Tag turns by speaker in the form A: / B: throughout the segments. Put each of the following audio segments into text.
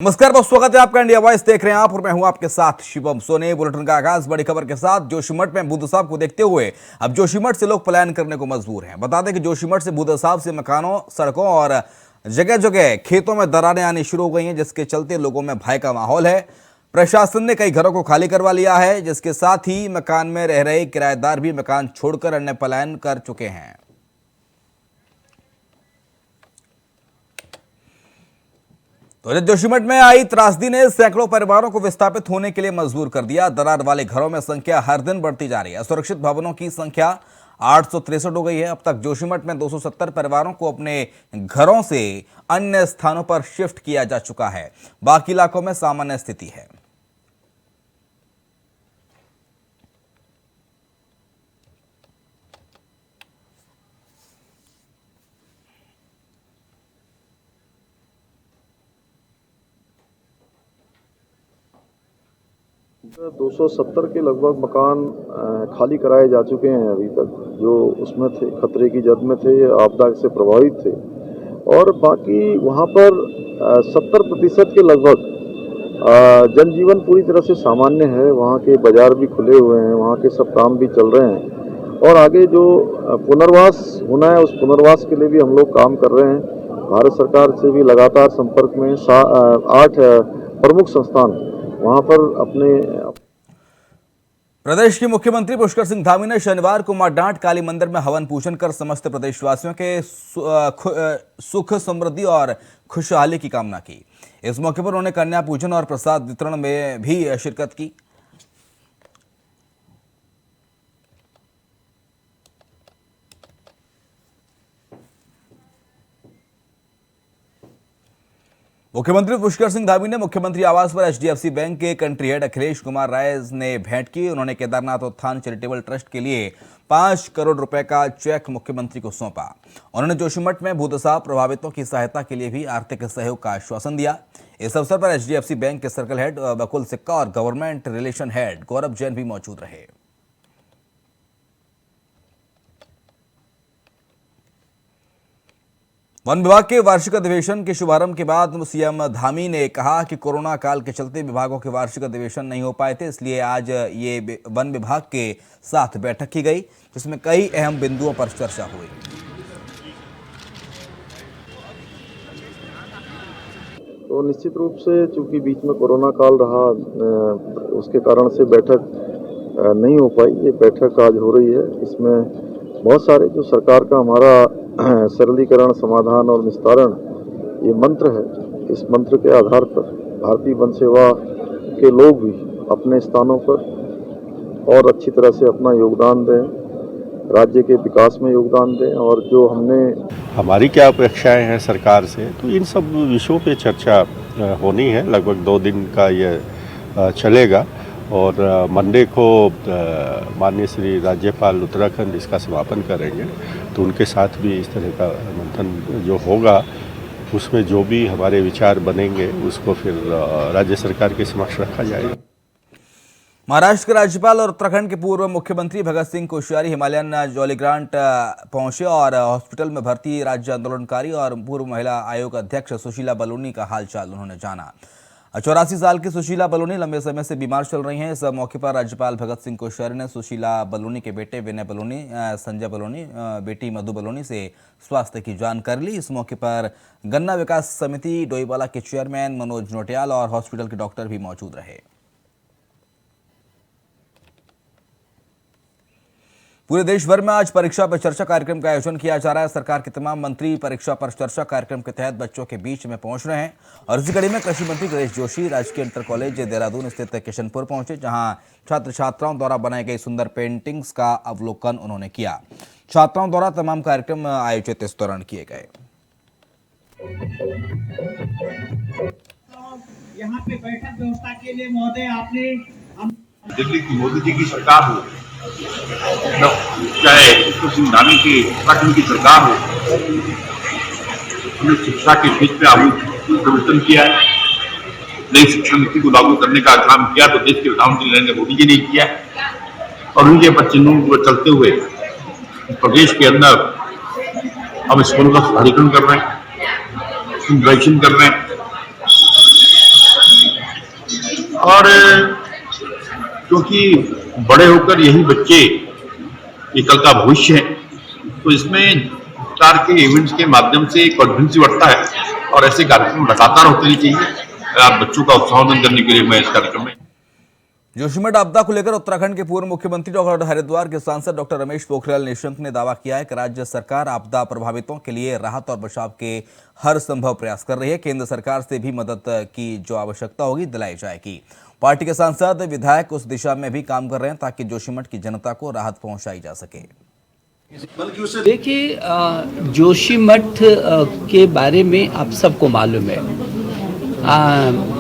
A: नमस्कार, बहुत स्वागत है आपका इंडिया वॉइस देख रहे हैं आप और मैं हूं आपके साथ शिवम सोनी। बुलेटिन का आगाज बड़ी खबर के साथ। जोशीमठ में बुद्ध साहब को देखते हुए अब जोशीमठ से लोग पलायन करने को मजबूर हैं। बता दें कि जोशीमठ से बुद्ध साहब से मकानों, सड़कों और जगह जगह खेतों में दरारें आनी शुरू हो गई हैं, जिसके चलते लोगों में भय का माहौल है। प्रशासन ने कई घरों को खाली करवा लिया है, जिसके साथ ही मकान में रह रहे किराएदार भी मकान छोड़कर अन्य पलायन कर चुके हैं। तो जोशीमठ में आई त्रासदी ने सैकड़ों परिवारों को विस्थापित होने के लिए मजबूर कर दिया। दरार वाले घरों में संख्या हर दिन बढ़ती जा रही है। असुरक्षित भवनों की संख्या 863 हो गई है। अब तक जोशीमठ में 270 परिवारों को अपने घरों से अन्य स्थानों पर शिफ्ट किया जा चुका है। बाकी इलाकों में सामान्य स्थिति है।
B: तो 270 के लगभग मकान खाली कराए जा चुके हैं अभी तक, जो उसमें थे, खतरे की जद में थे, आपदा से प्रभावित थे। और बाकी वहाँ पर 70% के लगभग जनजीवन पूरी तरह से सामान्य है। वहाँ के बाजार भी खुले हुए हैं, वहाँ के सब काम भी चल रहे हैं। और आगे जो पुनर्वास होना है, उस पुनर्वास के लिए भी हम लोग काम कर रहे हैं। भारत सरकार से भी लगातार संपर्क में 8 प्रमुख संस्थान वहाँ पर अपने।
A: प्रदेश के मुख्यमंत्री पुष्कर सिंह धामी ने शनिवार को मां डांट काली मंदिर में हवन पूजन कर समस्त प्रदेशवासियों के सुख, समृद्धि और खुशहाली की कामना की। इस मौके पर उन्होंने कन्या पूजन और प्रसाद वितरण में भी शिरकत की। मुख्यमंत्री पुष्कर सिंह धामी ने मुख्यमंत्री आवास पर एचडीएफसी बैंक के कंट्री हेड अखिलेश कुमार राय ने भेंट की। उन्होंने केदारनाथ उत्थान चैरिटेबल ट्रस्ट के लिए 5 करोड़ रुपए का चेक मुख्यमंत्री को सौंपा। उन्होंने जोशीमठ में बुद्ध साहब प्रभावितों की सहायता के लिए भी आर्थिक सहयोग का आश्वासन दिया। इस अवसर पर एचडीएफसी बैंक के सर्कल हेड बकुल सिक्का और गवर्नमेंट रिलेशन हेड गौरव जैन भी मौजूद रहे। वन विभाग के वार्षिक अधिवेशन के शुभारंभ के बाद सीएम धामी ने कहा कि कोरोना काल के चलते विभागों के वार्षिक अधिवेशन नहीं हो पाए थे, इसलिए आज ये वन विभाग के साथ बैठक की गई, जिसमें कई अहम बिंदुओं पर चर्चा हुई।
B: तो निश्चित रूप से चूंकि बीच में कोरोना काल रहा, उसके कारण से बैठक नहीं हो पाई। ये बैठक आज हो रही है। इसमें बहुत सारे जो सरकार का हमारा सरलीकरण, समाधान और निस्तारण ये मंत्र है, इस मंत्र के आधार पर भारतीय वन सेवा के लोग भी अपने स्थानों पर और अच्छी तरह से अपना योगदान दें, राज्य के विकास में योगदान दें। और जो
C: हमारी क्या अपेक्षाएं हैं सरकार से, तो इन सब विषयों पे चर्चा होनी है। लगभग 2 दिन का ये चलेगा और मंडे को माननीय श्री राज्यपाल उत्तराखंड इसका समापन करेंगे, तो उनके साथ भी इस तरह का मंथन जो होगा, उसमें जो भी हमारे विचार बनेंगे उसको फिर राज्य सरकार के समक्ष रखा जाएगा।
A: महाराष्ट्र के राज्यपाल और उत्तराखंड के पूर्व मुख्यमंत्री भगत सिंह कोश्यारी हिमालयन जॉलीग्रांट पहुंचे और हॉस्पिटल में भर्ती राज्य आंदोलनकारी और पूर्व महिला आयोग अध्यक्ष सुशीला बलूनी का हालचाल उन्होंने जाना। 84 साल की सुशीला बलूनी लंबे समय से बीमार चल रही हैं। इस मौके पर राज्यपाल भगत सिंह कोश्यारी ने सुशीला बलूनी के बेटे विनय बलूनी, संजय बलूनी, बेटी मधु बलूनी से स्वास्थ्य की जानकारी ली। इस मौके पर गन्ना विकास समिति डोईवाला के चेयरमैन मनोज नोटियाल और हॉस्पिटल के डॉक्टर भी मौजूद रहे। पूरे देश भर में आज परीक्षा पर चर्चा कार्यक्रम का आयोजन किया जा रहा है। सरकार के तमाम मंत्री परीक्षा पर चर्चा कार्यक्रम के तहत बच्चों के बीच में पहुंच रहे हैं और इसी कड़ी में कृषि मंत्री गणेश जोशी राजकीय इंटर कॉलेज देहरादून स्थित किशनपुर पहुंचे, जहां छात्र छात्राओं द्वारा बनाई गई सुंदर पेंटिंग्स का अवलोकन उन्होंने किया। छात्राओं द्वारा तमाम कार्यक्रम आयोजित इस दौरान किए गए।
D: यहाँ पे बैठक व्यवस्था के लिए महोदय आपने
E: दिल्ली की मोदी जी की सरकार हो, चाहे पुष्कर सिंह धामी की उत्तराखंड की सरकार हो, हमने शिक्षा के क्षेत्र में आमूल परिवर्तन किया है। नई शिक्षा नीति को लागू करने का काम किया तो देश के प्रधानमंत्री नरेंद्र मोदी जी ने किया और उनके चिन्हों को चलते हुए प्रदेश के अंदर हम स्कूलों का सुधारीकरण कर रहे हैं, ग्रेजुएशन कर रहे हैं। और क्योंकि बड़े होकर यही बच्चे ये कल का भविष्य है, तो इसमें सरकार के इवेंट्स के माध्यम से कॉन्फिडेंस बढ़ता है और ऐसे कार्यक्रम लगातार होते चाहिए। बच्चों का उत्साहवर्धन करने के लिए मैं इस कार्यक्रम में
A: जोशीमठ आपदा को लेकर उत्तराखंड के पूर्व मुख्यमंत्री और हरिद्वार के सांसद डॉक्टर रमेश पोखरियाल निशंक ने दावा किया है कि राज्य सरकार आपदा प्रभावितों के लिए राहत और बचाव के हर संभव प्रयास कर रही है। केंद्र सरकार से भी मदद की जो आवश्यकता होगी दिलाई जाएगी। पार्टी के सांसद विधायक उस दिशा में भी काम कर रहे हैं ताकि जोशीमठ की जनता को राहत पहुंचाई जा सके।
F: देखिए, जोशीमठ के बारे में आप सबको मालूम है।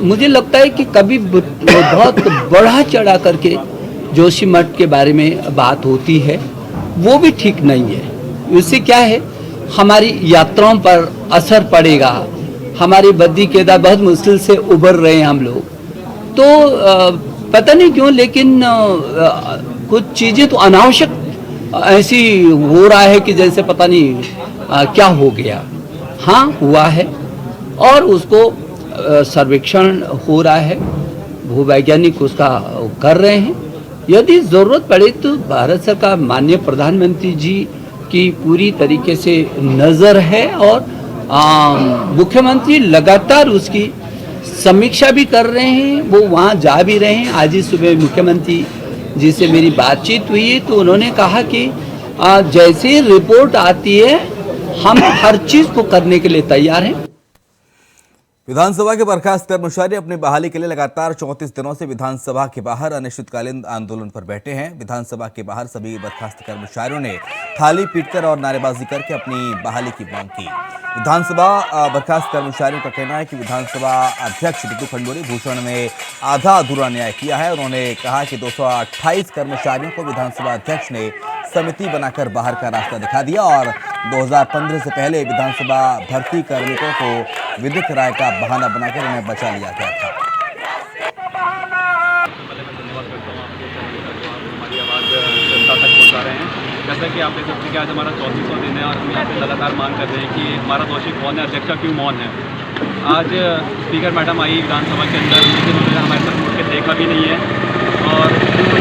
F: मुझे लगता है कि कभी बहुत बढ़ा चढ़ा करके जोशीमठ के बारे में बात होती है, वो भी ठीक नहीं है। उससे क्या है, हमारी यात्राओं पर असर पड़ेगा। हमारी बद्दी केदार बहुत मुश्किल से उबर रहे हैं हम लोग, तो पता नहीं क्यों, लेकिन कुछ चीज़ें तो अनावश्यक ऐसी हो रहा है कि जैसे पता नहीं क्या हो गया। हाँ, हुआ है और उसको सर्वेक्षण हो रहा है, भूवैज्ञानिक उसका कर रहे हैं। यदि ज़रूरत पड़े तो भारत सरकार, माननीय प्रधानमंत्री जी की पूरी तरीके से नज़र है और मुख्यमंत्री लगातार उसकी समीक्षा भी कर रहे हैं। वो वहाँ जा भी रहे हैं। आज ही सुबह मुख्यमंत्री जी से मेरी बातचीत हुई तो उन्होंने कहा कि जैसे रिपोर्ट आती है हम हर चीज़ को करने के लिए तैयार हैं।
A: विधानसभा के बर्खास्त कर्मचारी अपनी बहाली के लिए लगातार 34 दिनों से विधानसभा के बाहर अनिश्चितकालीन आंदोलन पर बैठे हैं। विधानसभा के बाहर सभी बर्खास्त कर्मचारियों ने थाली पीटकर और नारेबाजी करके अपनी बहाली की मांग की। विधानसभा बर्खास्त कर्मचारियों का कहना है कि विधानसभा अध्यक्ष ऋतु खंडूरी भूषण ने आधा अधूरा न्याय किया है। उन्होंने कहा कि 228 कर्मचारियों को विधानसभा अध्यक्ष ने समिति बनाकर बाहर का रास्ता दिखा दिया और 2015 से पहले विधानसभा भर्ती कार्मिकों को विधिक राय का बहाना बनाकर उन्हें बचा लिया गया था।
G: हमारी आवाज़ जनता तक पहुंचा रहे हैं। जैसा कि आप देख सकते हैं कि आज हमारा 34वां दिन है और हम यहाँ पे लगातार मांग कर रहे हैं कि हमारा दोषी कौन है, अध्यक्ष क्यों मौन है। आज स्पीकर मैडम आई विधानसभा के अंदर, लेकिन उन्होंने हमारे साथ मुड़ के देखा भी नहीं है और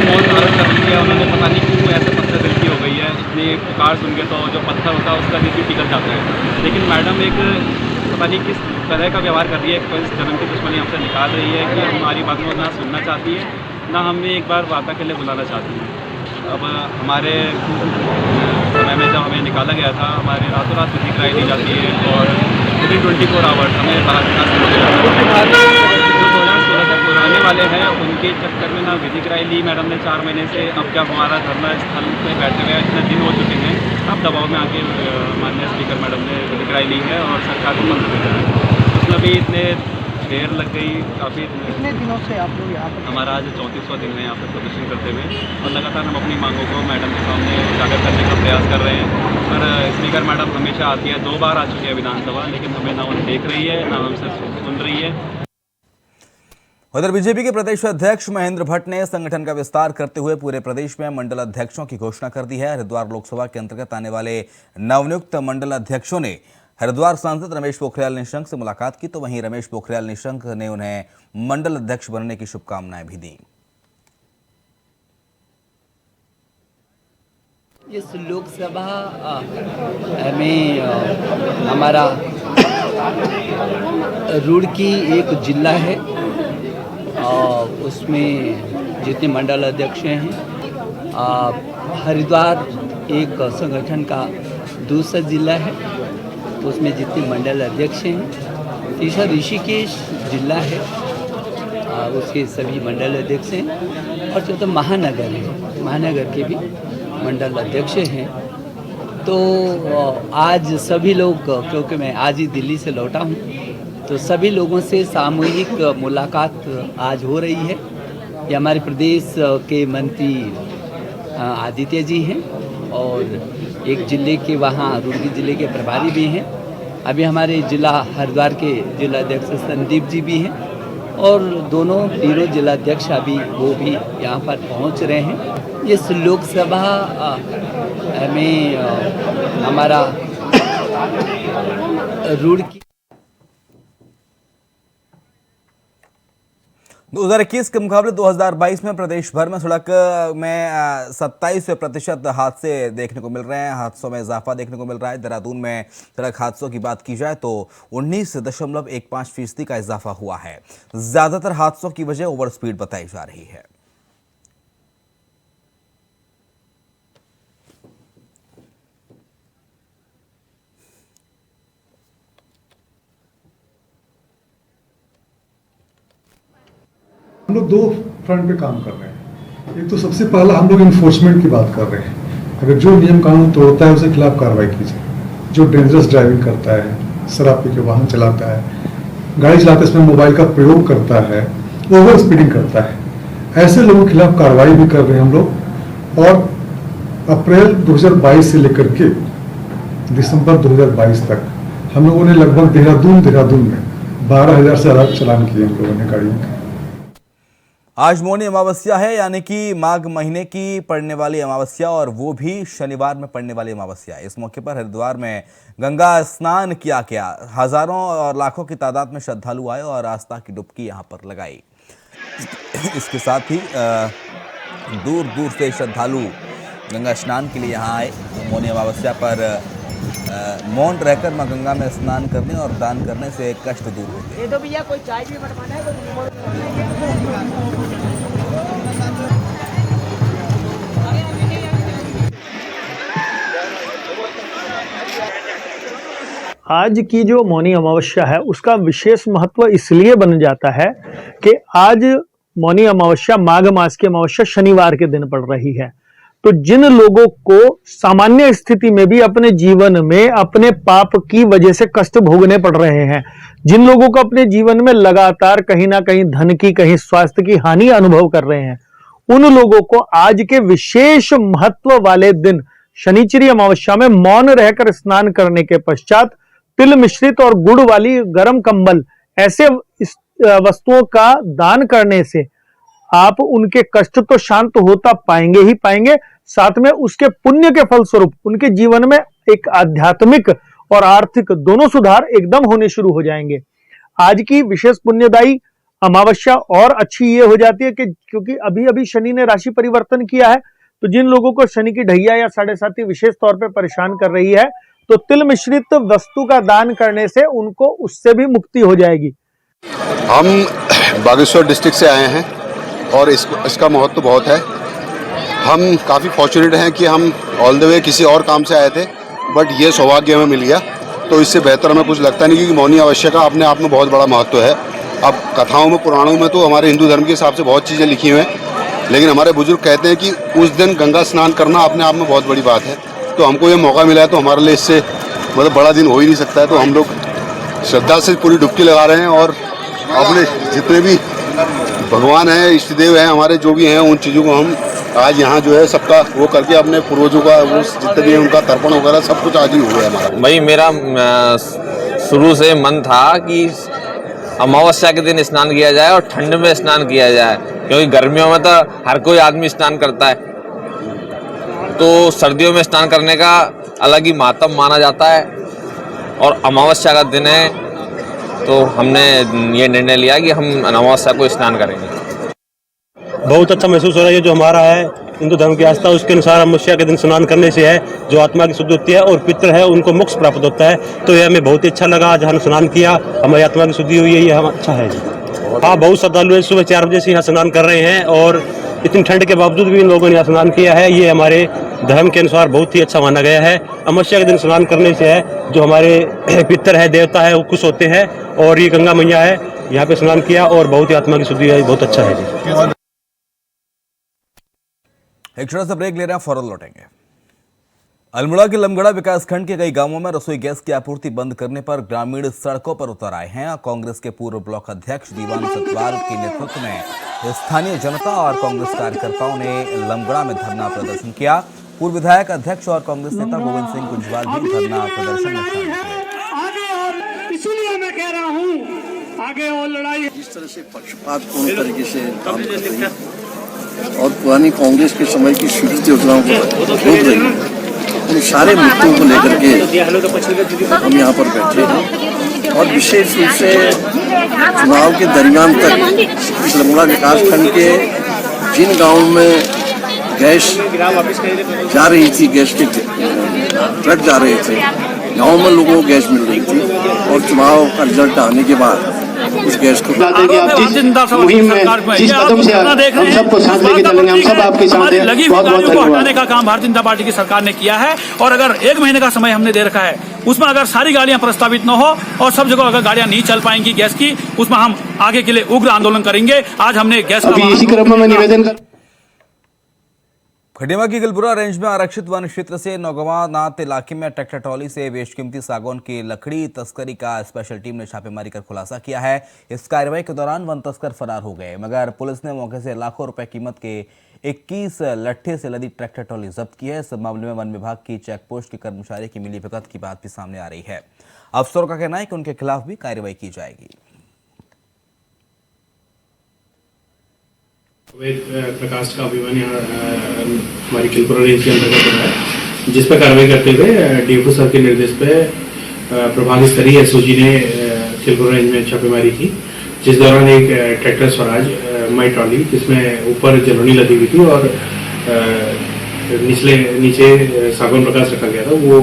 G: मौन धारण कर लिया। उन्होंने पता नहीं क्यों ऐसे पत्थर दिल की हो गई है। इतनी पुकार सुन के तो जो पत्थर होता है उसका दिल भी पिघल जाता है। लेकिन मैडम एक पता नहीं किस तरह का व्यवहार कर रही है, इस जन्म की दुश्मनी हमसे निकाल रही है कि हमारी बात को ना सुनना चाहती है, ना हमें एक बार वार्ता के लिए बुलाना चाहती है। अब हमारे समय में जब हमें निकाला गया था, हमारी रातों रात विधिक राय दी जाती है और विदिन 24 आवर्स हमें बाहर जो 2016 तक पुराने वाले हैं उनके चक्कर में ना विधिक राय ली मैडम ने 4 महीने से। अब जब हमारा धरना स्थल पे बैठे हुए इतने दिन हो चुके हैं, अब दबाव में आके माननीय स्पीकर मैडम ने विधिक राय ली है और सरकार को पत्र भेजा है। उसमें भी इतने देर लग गई। काफ़ी
H: कितने दिनों से आप लोग यहाँ पर?
G: हमारा आज 34वां दिन है यहाँ पर प्रदर्शन करते हुए और लगातार हम अपनी मांगों को मैडम के सामने उजागर करने का प्रयास कर रहे हैं। पर स्पीकर मैडम हमेशा आती है, 2 बार आ चुकी है विधानसभा, लेकिन हमें ना उन्हें देख रही है ना हमसे सुन रही है।
A: उधर बीजेपी के प्रदेश अध्यक्ष महेंद्र भट्ट ने संगठन का विस्तार करते हुए पूरे प्रदेश में मंडल अध्यक्षों की घोषणा कर दी है। हरिद्वार लोकसभा के अंतर्गत आने वाले नवनियुक्त मंडल अध्यक्षों ने हरिद्वार सांसद रमेश पोखरियाल निशंक से मुलाकात की, तो वहीं रमेश पोखरियाल निशंक ने उन्हें मंडल अध्यक्ष बनने की शुभकामनाएं भी दी।
F: इस लोकसभा में हमारा रुड़की एक जिला है और उसमें जितने मंडल अध्यक्ष हैं, हरिद्वार एक संगठन का दूसरा जिला है, उसमें जितने मंडल अध्यक्ष हैं। तीसरा ऋषिकेश जिला है, उसके सभी मंडल अध्यक्ष हैं और चौथा महानगर है, महानगर के भी मंडल अध्यक्ष हैं। तो आज सभी लोग, क्योंकि मैं आज ही दिल्ली से लौटा हूँ, तो सभी लोगों से सामूहिक मुलाकात आज हो रही है। ये हमारे प्रदेश के मंत्री आदित्य जी हैं और एक जिले के वहाँ रुड़की जिले के प्रभारी भी हैं। अभी हमारे जिला हरिद्वार के जिला अध्यक्ष संदीप जी भी हैं और तीनों जिलाध्यक्ष अभी वो भी यहाँ पर पहुँच रहे हैं। इस लोकसभा में हमारा रुड़की
A: 2021 के मुकाबले 2022 में प्रदेश भर में सड़क में 27% हादसे देखने को मिल रहे हैं। हादसों में इजाफा देखने को मिल रहा है। देहरादून में सड़क हादसों की बात की जाए तो 19.15% का इजाफा हुआ है। ज्यादातर हादसों की वजह ओवर स्पीड बताई जा रही है।
I: हम लोग दो फ्रंट पे काम कर रहे हैं। एक तो सबसे पहला हम लोग इन्फोर्समेंट की बात कर रहे हैं। अगर जो नियम कानून तोड़ता है उसके खिलाफ कार्रवाई की जाए। जो डेंजरस ड्राइविंग करता है, शराब पी के वाहन चलाता है, गाड़ी चलाते समय मोबाइल का प्रयोग करता है, ओवर स्पीडिंग करता है, ऐसे लोगों के खिलाफ कार्रवाई भी कर रहे हैं हम लोग। और अप्रैल 2022 से लेकर के दिसंबर 2022 तक हम लोगों ने लगभग देहरादून में 12,000 से ज्यादा चालान किए हम लोगों ने गाड़ियों के।
A: आज मौनी अमावस्या है, यानी कि माघ महीने की पड़ने वाली अमावस्या, और वो भी शनिवार में पड़ने वाली अमावस्या। इस मौके पर हरिद्वार में गंगा स्नान किया गया। हजारों और लाखों की तादाद में श्रद्धालु आए और आस्था की डुबकी यहां पर लगाई। इसके साथ ही दूर दूर से श्रद्धालु गंगा स्नान के लिए यहां आए। मौनी अमावस्या पर मौन रहकर मां गंगा में स्नान करने और दान करने से कष्ट दूर होते हैं।
H: तो भैया कोई चाय भी बनवाना है? आज की जो मौनी अमावस्या है उसका विशेष महत्व इसलिए बन जाता है कि आज मौनी अमावस्या माघ मास की अमावस्या शनिवार के दिन पड़ रही है। तो जिन लोगों को सामान्य स्थिति में भी अपने जीवन में अपने पाप की वजह से कष्ट भोगने पड़ रहे हैं, जिन लोगों को अपने जीवन में लगातार कहीं ना कहीं धन की, कहीं स्वास्थ्य की हानि अनुभव कर रहे हैं, उन लोगों को आज के विशेष महत्व वाले दिन शनिचरी अमावस्या में मौन रहकर स्नान करने के पश्चात तिल मिश्रित और गुड़ वाली गर्म कंबल ऐसे वस्तुओं का दान करने से आप उनके कष्ट तो शांत होता पाएंगे ही पाएंगे, साथ में उसके पुण्य के फलस्वरूप उनके जीवन में एक आध्यात्मिक और आर्थिक दोनों सुधार एकदम होने शुरू हो जाएंगे। आज की विशेष पुण्यदायी अमावस्या और अच्छी ये हो जाती है कि क्योंकि अभी अभी शनि ने राशि परिवर्तन किया है, तो जिन लोगों को शनि की ढैया या साढ़े साती विशेष तौर पर परेशान कर रही है, तो तिल मिश्रित वस्तु का दान करने से उनको उससे भी मुक्ति हो जाएगी।
J: हम बागेश्वर डिस्ट्रिक्ट से आए हैं और इसका महत्व बहुत है। हम काफ़ी फॉर्चुनेट हैं कि हम ऑल द वे किसी और काम से आए थे, बट ये सौभाग्य हमें मिल गया, तो इससे बेहतर हमें कुछ लगता नहीं, क्योंकि मौनी अमावस्या का अपने आप में बहुत बड़ा महत्व है। अब कथाओं में, पुराणों में तो हमारे हिंदू धर्म के हिसाब से बहुत चीज़ें लिखी हुई हैं, लेकिन हमारे बुजुर्ग कहते हैं कि उस दिन गंगा स्नान करना अपने आप में बहुत बड़ी बात है। तो हमको ये मौका मिला है, तो हमारे लिए इससे मतलब बड़ा दिन हो ही नहीं सकता है। तो हम लोग श्रद्धा से पूरी डुबकी लगा रहे हैं और अपने जितने भी भगवान हैं, इष्ट देव हैं हमारे, जो भी हैं, उन चीज़ों को हम आज यहाँ जो है सबका वो करके अपने पूर्वजों का वो जितने भी उनका तर्पण वगैरह सब कुछ आज ही हो गया हमारा।
K: भाई मेरा शुरू से मन था कि अमावस्या के दिन स्नान किया जाए और ठंड में स्नान किया जाए, क्योंकि गर्मियों में तो हर कोई आदमी स्नान करता है, तो सर्दियों में स्नान करने का अलग ही महत्व माना जाता है। और अमावस्या का दिन है, तो हमने ये निर्णय लिया कि हम अमावस्या को स्नान करेंगे।
L: बहुत अच्छा महसूस हो रहा है। ये जो हमारा है हिंदू धर्म की आस्था, उसके अनुसार अमावस्या के दिन स्नान करने से है जो आत्मा की शुद्धि होती है और पितृ है उनको मोक्ष प्राप्त होता है। तो ये हमें बहुत ही अच्छा लगा। आज हम स्नान किया, हमारी आत्मा की शुद्धि हुई है, ये हम अच्छा है जी। हाँ, बहुत श्रद्धालु है, सुबह 4 बजे से यहाँ स्नान कर रहे हैं और इतनी ठंड के बावजूद भी इन लोगों ने यहाँ स्नान किया है। ये हमारे धर्म के अनुसार बहुत ही अच्छा माना गया है। अमावस्या के दिन स्नान करने से है जो हमारे पितर है, देवता है, वो खुश होते हैं। और ये गंगा मैया है, यहाँ पे स्नान किया और बहुत ही आत्मा की शुद्धि है, बहुत अच्छा है जी।
A: एक छोटा सा ब्रेक ले रहे हैं, फौरन लौटेंगे। अल्मोड़ा के लमगड़ा विकासखंड के कई गांवों में रसोई गैस की आपूर्ति बंद करने पर ग्रामीण सड़कों पर उतर आए हैं। कांग्रेस के पूर्व ब्लॉक अध्यक्ष दीवान सतवाल के नेतृत्व में स्थानीय जनता और कांग्रेस कार्यकर्ताओं ने लमगड़ा में धरना प्रदर्शन किया। पूर्व विधायक अध्यक्ष और कांग्रेस नेता गोविंद सिंह कुंजवाल भी धरना प्रदर्शन में शामिल हुए।
D: इसीलिए मैं कह रहा हूँ आगे और लड़ाई।
M: जिस तरह से पक्षपातपूर्ण तरीके से काम कर रही है और पुरानी कांग्रेस के समय की स्वीकृत योजनाओं को रोक रही है, उन सारे मुद्दों को लेकर के हम यहाँ पर बैठे हैं और विशेष रूप से चुनाव के दरमियान तक इस लंगड़ा विकास खंड के जिन गांवों में गैस जा रही थी, गैस के ट्रक जा रहे थे, गांव में लोगों को गैस मिल रही थी और चुनाव का रिजल्ट आने के बाद उस गैस को
D: मुहिम में जिस कदम से हम सबको साथ लेके चलेंगे, हम सब आपके साथ हैं। लगी
M: बहुत बहुत
D: को हटाने का काम भारतीय जनता पार्टी की सरकार ने किया है और अगर 1 महीने का समय हमने दे रखा है, उसमें अगर सारी गाड़ियां प्रस्तावित न हो और सब जगह अगर गाड़ियां नहीं चल पाएंगी गैस की, उसमें हम आगे के लिए उग्र आंदोलन करेंगे। आज हमने गैस का
M: इसी क्रम में निवेदन कर
A: खंडेवा की गलपुरा रेंज में आरक्षित वन क्षेत्र से नौगवानाथ इलाके में ट्रैक्टर ट्रॉली से बेशकीमती सागौन की लकड़ी तस्करी का स्पेशल टीम ने छापेमारी कर खुलासा किया है। इस कार्रवाई के दौरान वन तस्कर फरार हो गए, मगर पुलिस ने मौके से लाखों रुपए कीमत के 21 लट्ठे से लदी ट्रैक्टर ट्रॉली जब्त की है। इस मामले में वन विभाग की चेकपोस्ट के कर्मचारी की मिलीभगत की बात भी सामने आ रही है। अफसरों का कहना है कि उनके खिलाफ भी कार्रवाई की जाएगी।
N: प्रकाश का अभिमान यहाँ हमारी खिलपुरा रेंज के अंतर्गत हो रहा है, जिस पर कार्रवाई करते हुए डीएफओ सर के निर्देश पे प्रभाग स्तरीय एसओजी ने खिलपुरा रेंज में छापेमारी की, जिस दौरान एक ट्रैक्टर स्वराज माई ट्रॉली जिसमें ऊपर जलोनी लदी हुई थी और नीचे सागौन प्रकाश रखा गया था, वो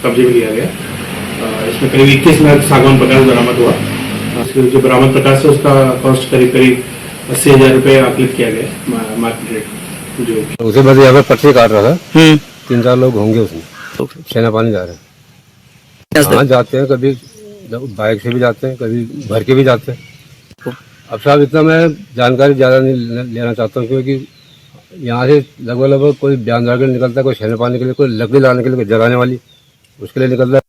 N: कब्जे में लिया गया। इसमें करीब 21 नग सागौन प्रकाश बरामद हुआ। जो बरामद प्रकाश है उसका कॉस्ट करीब 80,000 रुपये आकलित किया गया मार्केट रेट। जो
L: उसे बस यहाँ पे पर्ची काट रहा था, 3-4 लोग होंगे उसमें, सेना पानी जा रहे हैं। हाँ जाते हैं, कभी बाइक से भी जाते हैं, कभी भर के भी जाते हैं। अब साहब इतना मैं जानकारी ज़्यादा नहीं लेना चाहता हूँ, क्योंकि यहाँ से लगभग कोई बयान के लिए निकलता है, कोई सेना पानी के लिए, कोई लकड़ी लाने के लिए, कोई जलाने वाली उसके लिए निकलता है।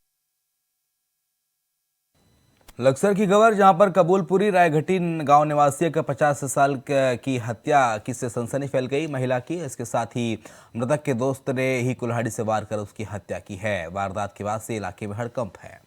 A: लक्सर की खबर, जहां पर कबूलपुरी रायघटी गांव निवासी एक 50 साल की हत्या की से सनसनी फैल गई महिला की। इसके साथ ही मृतक के दोस्त ने ही कुल्हाड़ी से वार कर उसकी हत्या की है। वारदात के बाद से इलाके में हड़कंप है।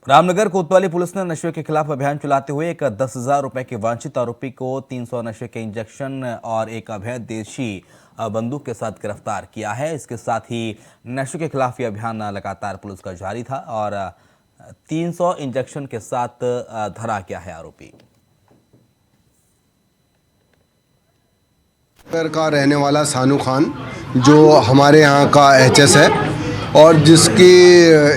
A: रामनगर कोतवाली पुलिस ने नशे के खिलाफ अभियान चलाते हुए एक 10,000 रुपए के वांछित आरोपी को 300 नशे के इंजेक्शन और एक अवैध देशी बंदूक के साथ गिरफ्तार किया है। इसके साथ ही नशे के खिलाफ ये अभियान लगातार पुलिस का जारी था और 300 इंजेक्शन के साथ धरा गया है आरोपी।
J: का रहने वाला सानू खान, जो हमारे यहाँ का एचएस है और जिसकी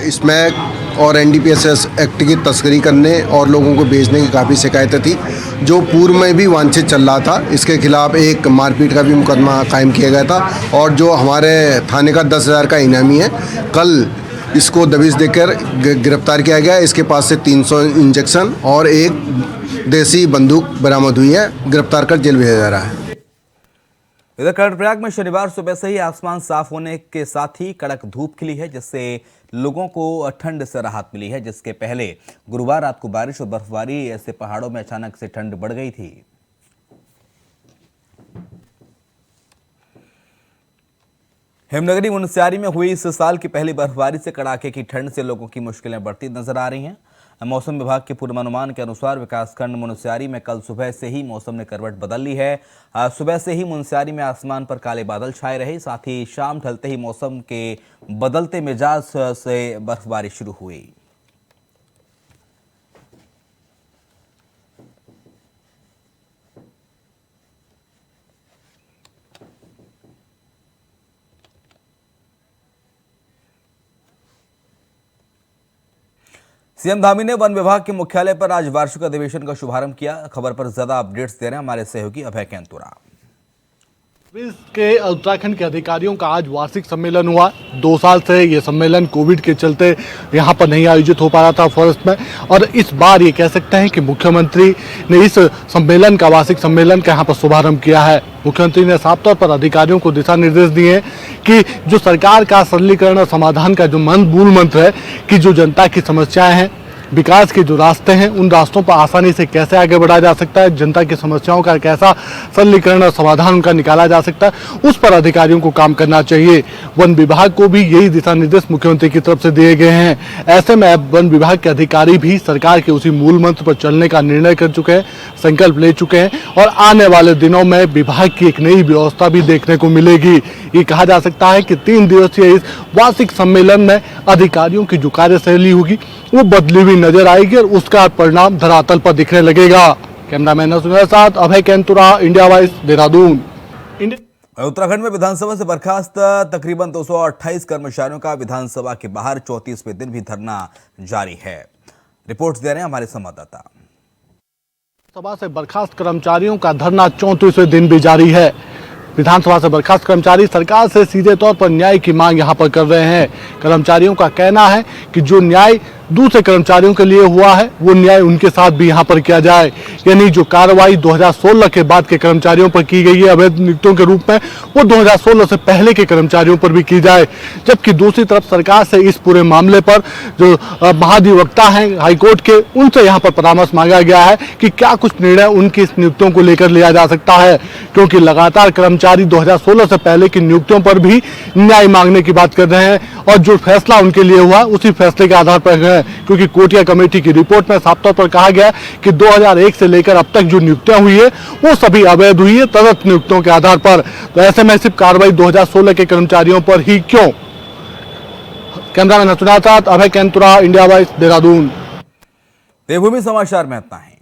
J: इसमें और एनडीपीएस एक्ट की तस्करी करने और लोगों को बेचने की काफ़ी शिकायतें थी, जो पूर्व में भी वांछित चल रहा था। इसके खिलाफ एक मारपीट का भी मुकदमा कायम किया गया था और जो हमारे थाने का 10,000 का इनामी है, कल इसको दबिश देकर गिरफ्तार किया गया। इसके पास से 300 इंजेक्शन और एक देसी बंदूक बरामद हुई है। गिरफ्तार कर जेल भेजा जा रहा है।
A: इधर कर्णप्रयाग में शनिवार सुबह से ही आसमान साफ होने के साथ ही कड़क धूप खिली है, जिससे लोगों को ठंड से राहत मिली है। जिसके पहले गुरुवार रात को बारिश और बर्फबारी ऐसे पहाड़ों में अचानक से ठंड बढ़ गई थी। हिमनगरी मुनस्यारी में हुई इस साल की पहली बर्फबारी से कड़ाके की ठंड से लोगों की मुश्किलें बढ़ती नजर आ रही हैं। मौसम विभाग के पूर्वानुमान के अनुसार विकासखंड मुनस्यारी में कल सुबह से ही मौसम ने करवट बदल ली है। सुबह से ही मुनस्यारी में आसमान पर काले बादल छाए रहे, साथ ही शाम ढलते ही मौसम के बदलते मिजाज से बर्फबारी शुरू हुई। सीएम धामी ने वन विभाग के मुख्यालय पर आज वार्षिक अधिवेशन का शुभारंभ किया। खबर पर ज्यादा अपडेट्स दे रहे हैं हमारे सहयोगी अभय कैंतुरा।
O: के उत्तराखंड के अधिकारियों का आज वार्षिक सम्मेलन हुआ। 2 साल से ये सम्मेलन कोविड के चलते यहाँ पर नहीं आयोजित हो पा रहा था फॉरेस्ट में, और इस बार ये कह सकते हैं कि मुख्यमंत्री ने इस सम्मेलन का वार्षिक सम्मेलन का यहाँ पर शुभारंभ किया है। मुख्यमंत्री ने साफ तौर पर अधिकारियों को दिशा निर्देश दिए कि जो सरकार का सरलीकरण और समाधान का जो मूल मंत्र है कि जो जनता की समस्याएं हैं विकास के जो रास्ते हैं उन रास्तों पर आसानी से कैसे आगे बढ़ाया जा सकता है, जनता की समस्याओं का कैसा सरलीकरण और समाधान उनका निकाला जा सकता है, उस पर अधिकारियों को काम करना चाहिए। वन विभाग को भी यही दिशा निर्देश मुख्यमंत्री की तरफ से दिए गए हैं। ऐसे में अब वन विभाग के अधिकारी भी सरकार के उसी मूल मंत्र पर चलने का निर्णय कर चुके हैं, संकल्प ले चुके हैं और आने वाले दिनों में विभाग की एक नई व्यवस्था भी देखने को मिलेगी। ये कहा जा सकता है कि 3 दिवसीय इस वार्षिक सम्मेलन में अधिकारियों की जो कार्यशैली होगी वो बदली हुई नजर आएगी और उसका परिणाम धरातल पर दिखने लगेगा। कैमरामैन नसूर के साथ अभय कैंतुरा, इंडिया वॉइस, देहरादून।
A: उत्तराखंड में विधानसभा से बर्खास्त तकरीबन 228 कर्मचारियों का विधानसभा के बाहर 34वें दिन भी धरना जारी है। रिपोर्ट्स दे रहे हैं हमारे संवाददाता।
O: सभा से बर्खास्त कर्मचारियों का धरना 34वें दिन भी जारी है। विधानसभा से बर्खास्त कर्मचारी सरकार से सीधे तौर पर न्याय की मांग यहां पर कर रहे हैं। कर्मचारियों का कहना है कि जो न्याय दूसरे कर्मचारियों के लिए हुआ है वो न्याय उनके साथ भी यहां पर किया जाए, यानी जो कार्रवाई 2016 के बाद के कर्मचारियों पर की गई है अवैध नियुक्तियों के रूप में, वो 2016 से पहले के कर्मचारियों पर भी की जाए। जबकि दूसरी तरफ सरकार से इस पूरे मामले पर जो महाधिवक्ता हैं हाईकोर्ट के, उनसे यहाँ पर परामर्श मांगा गया है कि क्या कुछ निर्णय उनकी इस नियुक्तियों को लेकर लिया जा सकता है, क्योंकि लगातार कर्मचारी 2016 से पहले की नियुक्तियों पर भी न्याय मांगने की बात कर रहे हैं और जो फैसला उनके लिए हुआ उसी फैसले के आधार पर है, क्योंकि कोटिया कमेटी की रिपोर्ट में साफ तौर पर कहा गया कि 2001 से लेकर अब तक जो नियुक्तियां हुई है वो सभी अवैध हुई है तदर्थ नियुक्तियों के आधार पर। तो ऐसे में सिर्फ कार्रवाई 2016 के कर्मचारियों पर ही क्यों? कैमरामैन नसूर के साथ अभय कैंतुरा, इंडिया वॉइस, देहरादून।
A: देवभूमि समाचार में इतना ही।